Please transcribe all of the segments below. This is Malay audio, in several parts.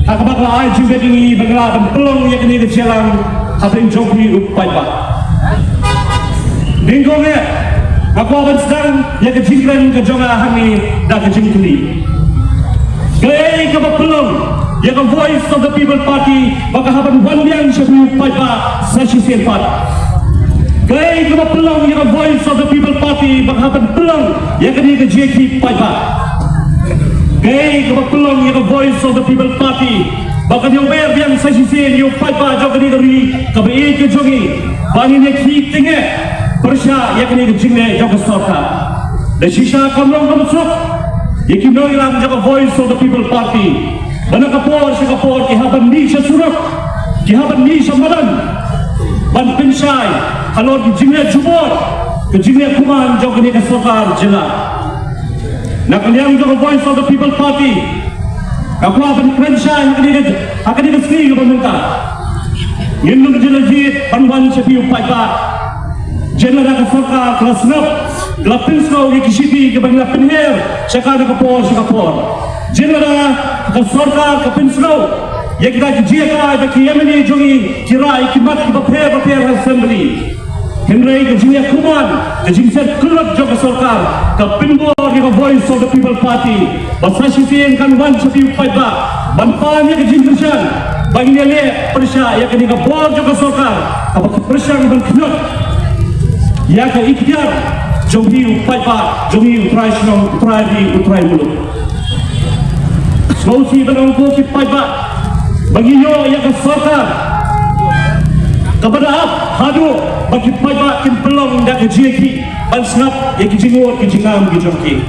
Hakabakla ay juga ini bangla dan pelong yang ini kecelang habis joki upai pak. Dingkongnya aku akan sedang yang kejingkran kejonga kami dan kejingkuli. Gaya kaba pelong yang voice of the people party maka haban wandian sebi upai pak sashi sempat. Gaya kaba pelong yang voice of the people party maka haban pelong yang ini kejeki upai pak. Gay kebetulan yang voice of the people party bahkan yang bayar yang saya sisi yang paipa jauh kini dari KBI ke jongi bagi yang tinggi persya yang kini kejingnya jauh ke sorka dan sisa kamlong kemasuk yang kini hilang jauh voice of the people party mana kapor sekapor kihaban ni sesuruk kihaban ni samaran ban pensai kalau kejingnya jubor kejingnya kuman jauh kini ke sorka jelas. Nak liang juga voice of the people party. Aku akan kerja akan dikasih ke pemerintah. Yang nak jadi panwan sepi upai pak. Jenera ke sorka kelas nap, kelas pinsko ke kisipi ke bangla penher. Sekarang ke por. Jenera ke sorka ke pinsko. Yang kita kerja ke Yemeni jongi kirai kimat ke paper assembly. Henry kejinya kuman, kejingset kelut juga sorkar, ke pinbor ke voice of the people party, bahasa sisi kan wan sepi upai pak, banpannya kejing kerjaan, baginya le persya yang kini ke bor juga sorkar, apa ke persya yang kelut, ya ke ikhtiar, jongi upai pak, jongi utrai senong, utrai mulut. Solusi benongku upai pak, bagi yo yang ke sorkar. Kepada hadu bagi pajak kim pelong dan kejiki ban snap yang kijingur kijingam kijongki.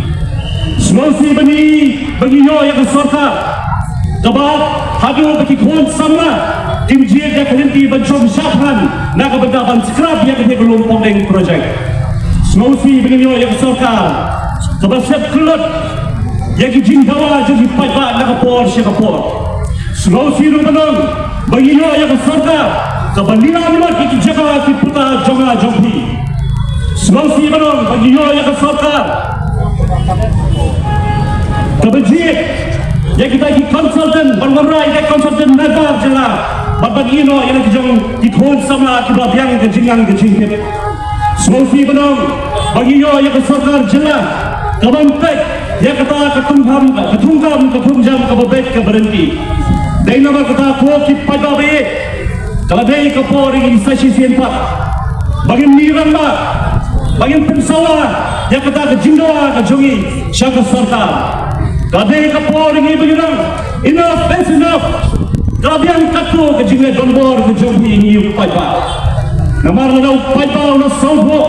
Solusi bagi yo yang kesorka. Kebat hadu bagi kon sama kim jie dan kelinti ban chom syafran nak benda ban skrap yang kini kelompok dengan projek. Solusi bagi yo yang kesorka. Kebat sep kelut yang kijing dawa jadi pajak nak kapor syakapor. Solusi benong bagi yo yang kesorka. Kebandiran lagi jaga kita jonga jompi. Sulawesi Menong bagi yo yang kesorkar. Kebejik yang kita di konsultan bermerai yang konsultan nazar jelas. Bagi ino yang dijong dikon sama kita yang kejingan kejingkip. Sulawesi Menong bagi yo yang kesorkar jelas. Kebantek yang kita ketunggam kebebek keberhenti. Dan nama kita kuokip pada baik. Kalau dari kapor ini stasi sempat, bagi miran mak, bagi pensawah yang kata kejingdoa kejongi syaka serta. Kalau dari kapor ini begini, enough is enough. Kalau yang katu kejingnya donbor kejongi ini upai pak. Namar lada upai pak ulah saubo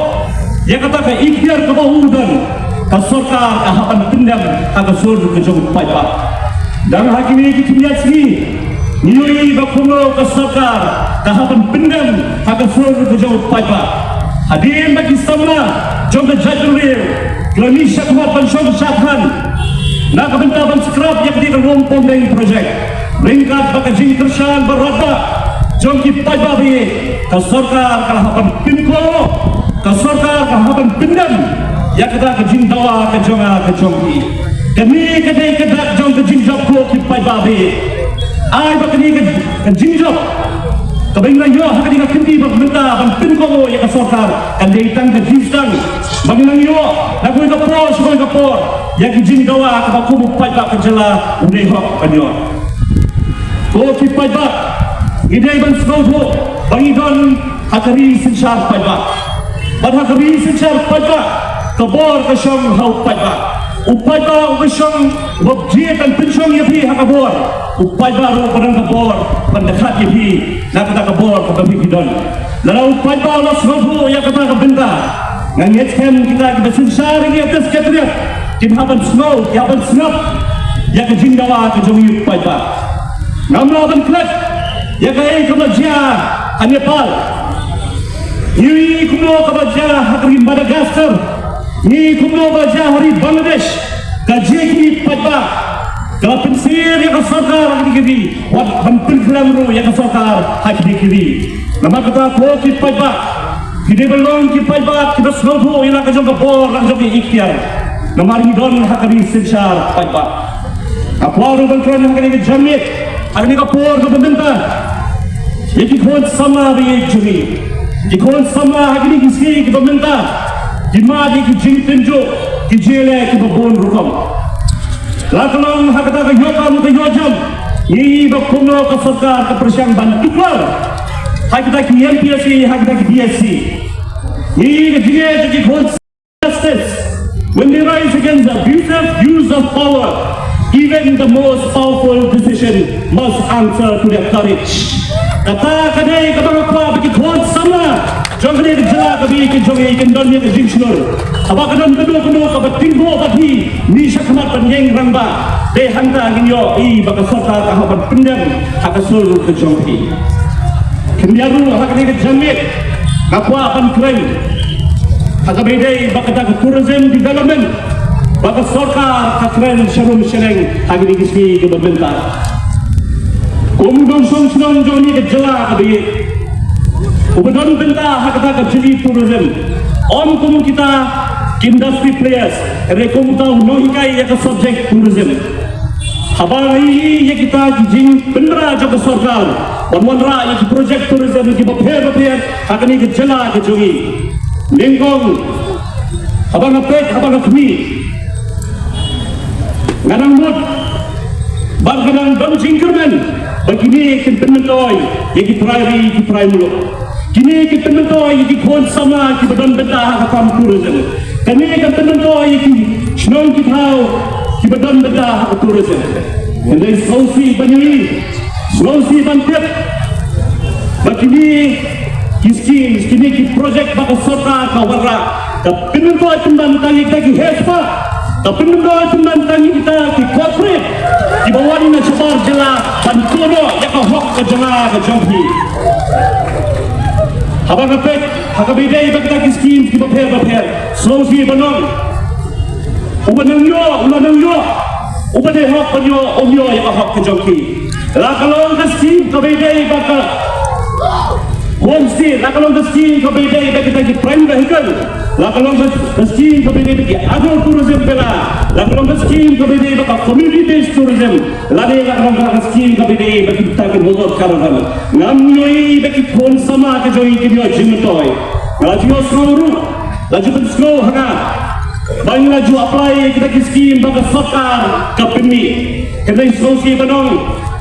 yang kata ke ikhtiar kebahudan kesorka kehapan pendam kesur kejongi upai pak. Dan hakim ini kita lihat sini. Niui bakulo kesorkar tahapan pendam agar suruh kejauh paipa hadir bagi sama jomba jaduril kelani syakmat pensyong syakhan nak bentaban sekrap yang dikelompok dengan projek ringkat baka jing kersan berada jomki paipa bi kesorkar tahapan pinko kesorkar tahapan pendam yang kita kejing dawa kejongki kami kedai kedak jom kejing jabko ki paipa bi ay bakani kan jingjok kabinglan yo hakani ka kindi bakmenta ban pinko ya kasorkar kan deitang ka jingjang banglan yo nagoy ka por ya kijinggawa ka bakumu paipa kajala unay hok kanyo ko ki paipa idai ban snobo bangigon hakari sinchar paipa ban hakari sinchar paipa kabor ka syong hau paipa upai ba usyong wabjie dan pensyong yapi hakabor upai baru padang kabor pendekat yapi nak kata kabor kebabi kidon lalu upai ba ulas robo yang kata kebenda nganyetkan kita sinsar ini atas katanya kimhaban snow yaban snap yang kejingdawa kejongi upai ba namla ban klat yang kaya kebajia Nepal ini kuno kebajia hakri Madagaskar ni kumno baca hari Bangladesh kajeki paipa kalau pensir yang kesorkar lagi kiri wat hampir kelamru yang kesorkar hak di kiri nama kata koki paipa Kini belum kita ibat kita seluruh ialah kejong kebor dan kejong ikhtiar. Namari don hakani sensar ibat. Apa orang bangkran hakani kejamit, hakani kebor ke pemerintah. Jadi kon sama bagi juri, kon sama hakani kisi ke pemerintah. Jima di kijing tunjuk, kijele ke babon rukam. Lakalong hakata ke yokam ke yojam. Ini berkuno ke serkar ke persiang bantuklar. Hakita ki MPSC, hakita ki DSC. Ini kejadian jadi justice. When they rise against the abusive use of power, even the most powerful decision must answer to their courage. Kata kadai kata apa bagi kuat sama. Jangan dia jela kami kejongi kendon yang kejingslur. Apa kadang kedua kabat tinggo bagi ni syakmat penyeng ramba. Deh hanta ginyo baka serta kahaban pendam hakasul kejongi. Kendiaru hakani kejamit kapwa akan keren hakabedai baka tourism development baka sorkar kakren syarum syareng hakani kismi ke pemerintah kumdong song joni ke jela kabe ubedon benta hakata ke jeli tourism on kum kita industry players rekom tahu nohikai ya ke subject tourism habai ya kita jing bendera jo ke sorkar wanwanra ya ke project tourism ki bapher hakani ke jela ke jongi lingkong abang apek abang kami nganang mut bang kanang dong jingkerman begini kin penentoy yaki try mulut kini kin penentoy yaki kon sama ki badon benda hakam tourism kini kin penentoy yaki snong ki thau ki badon benda hakam tourism ndai sausi banyui sausi bantep begini kini ki project baka serta kawarra ka penentoy tumban tangi ki hespa ka penentoy tumban tangi kita ki corporate di bawah ni sebar jela bantuno ya ka hok ke jela ke jompi habang apek hakabidai bakta ki skim ki bapher slosi banong ubanang yo ubade hok panyo omyo ya ka hok ke jompi la kalong ke skim kabidai bakta homestay la kalong ke skim kabidai bakta ki prime vehicle la kalong ke skim kabidai ki agro tourism bela la kalong ke skim kabidai bakta community based tourism lade la kalong ke skim kabidai bakta kita ki motor caravan ngamnyoi bakti kon sama ke joi ki yo jimtoy laju seluruh laju slow hanga bang laju apply kita ki skim bakta sarkar ka pemi kedai sosi banong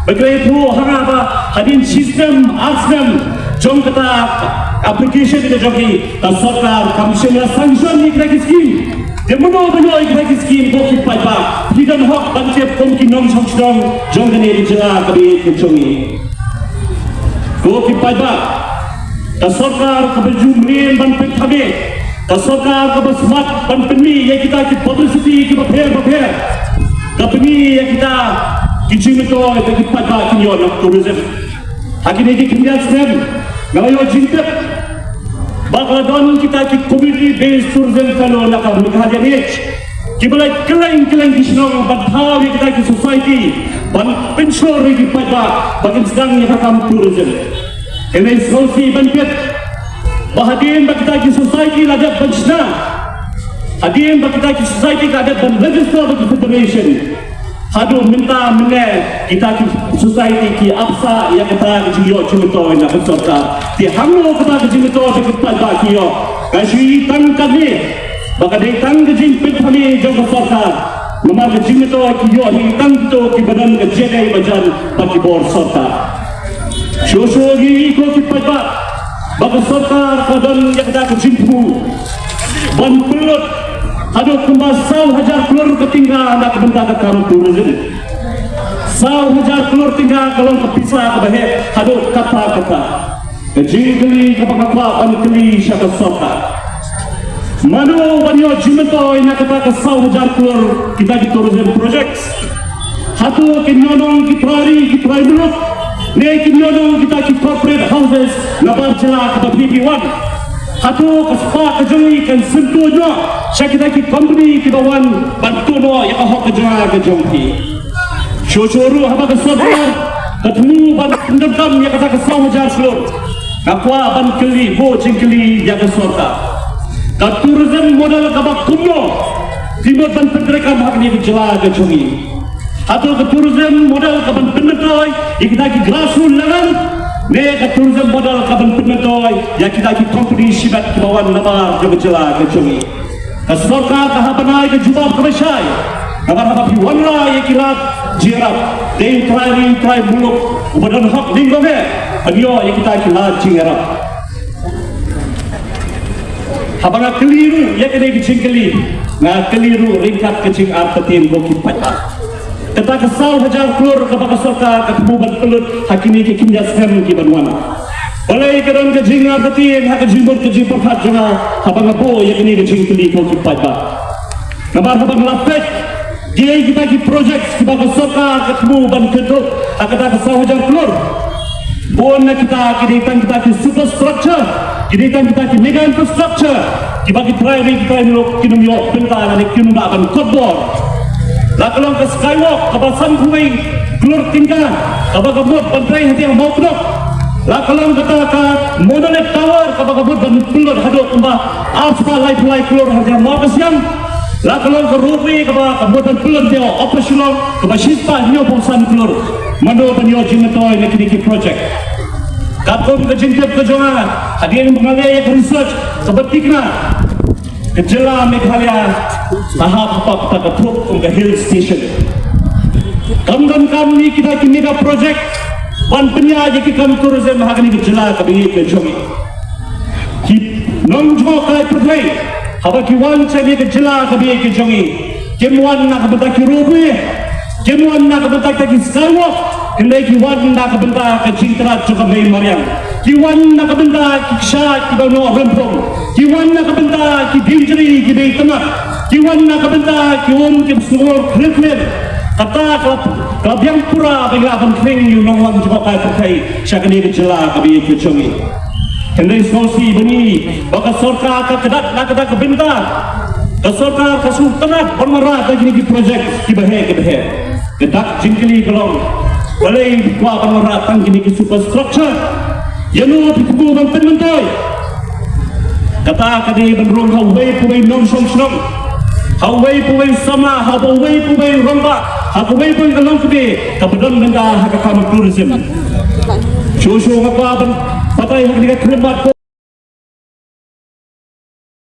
bagay tu hanga ba hadin system asnam jom kata application kita jogi ta sarkar commission la sanction ni kita ki skim demono banyo kita ki skim bo ki pai ba hidan hok banche kom ki nom chok dong jom gane di jela kabi ki chongi bo ki pai ba ta sarkar ka bajumrin ban pe khabe ta sarkar ka smart ban pemi ye kita ki publicity ki bapher kapni ye kita kijimito ki pai ba ki yo nak tourism hakini ki kindas nem ngayo jintep Bagaimana kita ki community based tourism kalau nak berkahadian ni, kita keleng kisnong badhaw kita ki society, ban pensor ki pada bagian sedang yang hakam tourism. Ini sosi banpet, bahadin bagi kita ki society lada pensna, hadin bagi kita ki society lada ban register bagi federation. Hadu minta kita ki society ki apsa yang kita jiyo cumto nak bersorta di hango kita jimto de kita kiyo kasi tang kami baka de tang jing pit kami jong bersorta nomor jimto kiyo hi tang to ki badan ke jege bajan pati bor sorta shogi ko ki pada baka sorta badan yang kita jimpu ban pelut Aduh kemasau hajar keluar ketinggal nak bentak karu tourism. Sau hajar keluar tinggal kalau kepisah ke bahaya. Aduh kata. Jigli kapakapa pankli syaka soka. Manu banyo jimento ina kata ke sau hajar keluar kita di tourism projects. Hatu kinyonong kitrai dulu. Ne kinyonong kita ki corporate houses nabar jela ke PP1. Hatu kaspa kejoi kan sentuh jo syakita ki company ki bawan bantu no ya hok kejora ke jompi shoru haba ke sorkar ketemu ban pendekam ya kata ke 1,000 seluruh Kakwa ban keli bo cingkeli jaga sorka. Ka tourism modal kabak kumno. Timot ban pendreka mahakni kejela kecungi. Atau ke tourism modal kaban penetoy, kita ki grassroots level. Ne ke tourism modal kaban penetoy, ya kita ki company sibat ki bawan nabar jaga kejela kecungi. Ka sorka kahabanai ke jubab kemesai. Kabar haba pi wanra ya kilat jirap. They try muluk ubadan hak linggo he. Anyo ya kita ki la jingerap. Habanga keliru ya kene ki cingkeli. Nga keliru ringkat kecing artetin boki patah. Kata kesal hajar keluar kepada sorka ketemuban pelut hakini ke kinjas hem ki banwana. Oleh kerana kejinga betin hak kejimur kejim perhat janga habang abo ya kini kejing keli ko ki patah. Nabar habang lapet dia kita ki project kepada sorka ketemuban keduk kata kesal hajar keluar. Buana kita kini kita ki superstructure, kini kita ki mega infrastructure, kita ki try kita kinumyo benta ni kinumba akan kodbor. Lakalong ke skywalk kabasan kuwing keluar tinggal kabagabut bantay hati ang mau kedok. Lakalong kata ka monolith tower kabagabut ban keluar hadok kumba aspa light keluar hati ang mau kesiang. Lakalong ke rupi kabagabut ban keluar dia operational kabasispa nyo bongsan keluar mano banyo jingatoy na kiniki project. Kapkom ke jingkip ke jongan hadirin mengalia ya research sebetikna kejela Meghalaya tahap apa kita ketuk ke hill station. Kam ni kita ki mega project ban penya je ki kam tourism hagani kejela kabingi ke jomi. Ki nongjo kai pertai haba ki wan che kejela kabingi ke jomi. Kemuan nak bentak ki rubi. Kemuan nak bentak ki skywalk. Kendai ki wan nak bentak ke cintra juga mai Mariam. Kiwan nak benda kisah kita no rempong. Kiwan nak benda ki injury ki be tengah. Kiwan nak benda ki ki semua clear. Kata kalau yang pura bagi akan kering you no lang juga kai syakani kejela kabi kecungi. Kendai sosi beni baka sorka ka kedat nak kedat benda. Ka sorka ka sultanat bermarah bagi ni project ki behe. Kedak jingkeli kelong. Boleh kuat bermarah tang ni ki superstructure. Yanu pitbu bang penmentoy. Kata kadi benrung hawai puwai non song. Hawai puwai sama, hawai puwai romba, hawai puwai kalong kebe. Kabedon benda hakakam tourism. Shushu ngapa ban patay hakika kremat ko.